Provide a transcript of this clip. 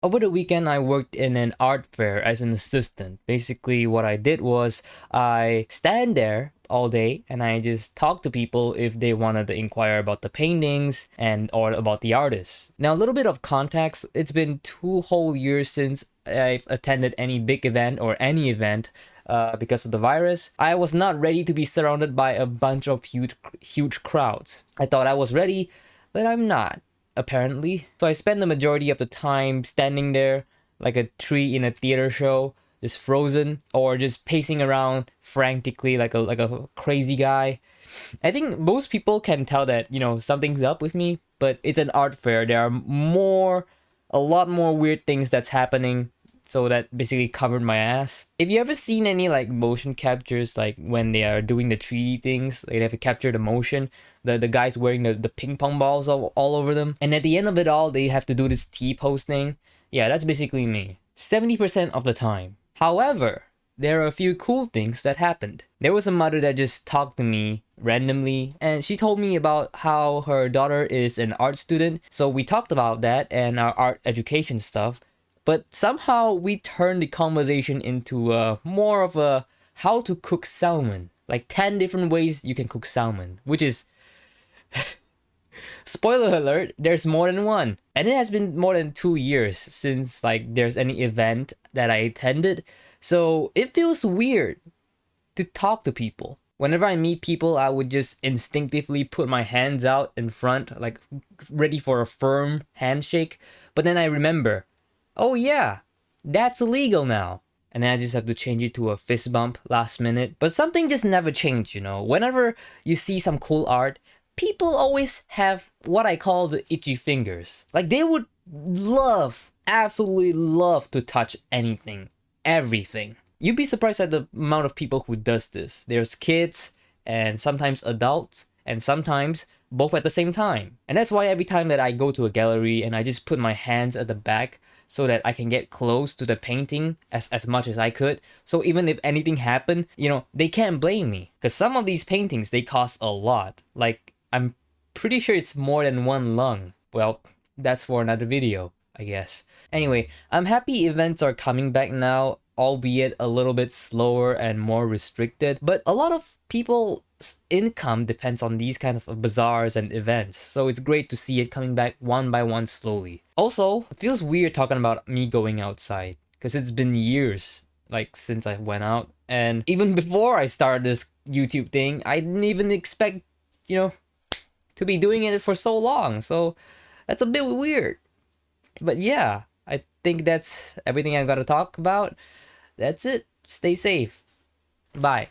Over the weekend, I worked in an art fair as an assistant. Basically, what I did was I stand there all day and I just talk to people if they wanted to inquire about the paintings and or about the artists. Now, a little bit of context, it's been 2 whole years since I've attended any big event or any event because of the virus. I was not ready to be surrounded by a bunch of huge crowds. I thought I was ready, but I'm not, apparently. So I spend the majority of the time standing there like a tree in a theater show, just frozen or just pacing around frantically like a crazy guy. I think most people can tell that, something's up with me, but it's an art fair. There are a lot more weird things that's happening. So that basically covered my ass. If you ever seen any like motion captures, like when they are doing the 3D things, like they have to capture the motion, the guys wearing the ping pong balls all over them. And at the end of it all, they have to do this T-pose thing. Yeah, that's basically me. 70% of the time. However, there are a few cool things that happened. There was a mother that just talked to me randomly and she told me about how her daughter is an art student. So we talked about that and our art education stuff. But somehow we turned the conversation into more of a how to cook salmon. Like 10 different ways you can cook salmon, which is spoiler alert, there's more than one. And it has been more than 2 years since like there's any event that I attended. So it feels weird to talk to people. Whenever I meet people, I would just instinctively put my hands out in front, like ready for a firm handshake. But then I remember, oh yeah, that's illegal now. And then I just have to change it to a fist bump last minute. But something just never changed, Whenever you see some cool art, people always have what I call the itchy fingers. Like they would absolutely love to touch anything, everything. You'd be surprised at the amount of people who does this. There's kids and sometimes adults and sometimes both at the same time. And that's why every time that I go to a gallery and I just put my hands at the back so that I can get close to the painting as much as I could. So even if anything happened, they can't blame me. Because some of these paintings, they cost a lot. Like, I'm pretty sure it's more than one lung. Well, that's for another video, I guess. Anyway, I'm happy events are coming back now, albeit a little bit slower and more restricted. But a lot of people's income depends on these kind of bazaars and events. So it's great to see it coming back one by one slowly. Also, it feels weird talking about me going outside because it's been years like since I went out. And even before I started this YouTube thing, I didn't even expect, to be doing it for so long. So that's a bit weird. But yeah, I think that's everything I gotta talk about. That's it. Stay safe. Bye.